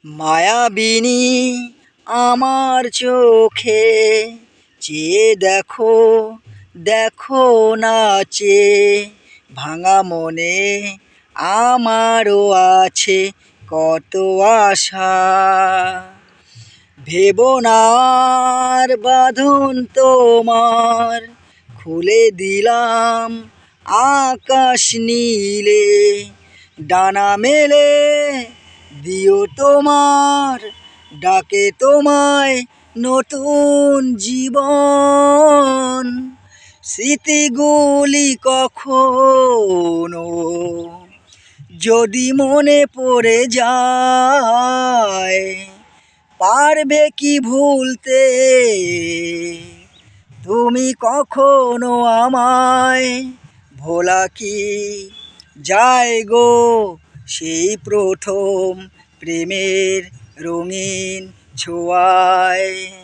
মায়াবিনী আমার চোখে চেয়ে দেখো, দেখো নাচে ভাঙা মনে আমারও আছে কত আশা। ভেবো না আর বাঁধন তোমার, খুলে দিলাম আকাশ নীলে। ডানা মেলে দিও তোমার ডাকে তোমায় নতুন জীবন। স্মৃতিগুলি কখনো যদি মনে পড়ে যায়, পারবে কি ভুলতে তুমি কখনো আমায়? ভোলা কি যায় গো সেই প্রথম প্রেমের রঙিন ছোঁয়ায়।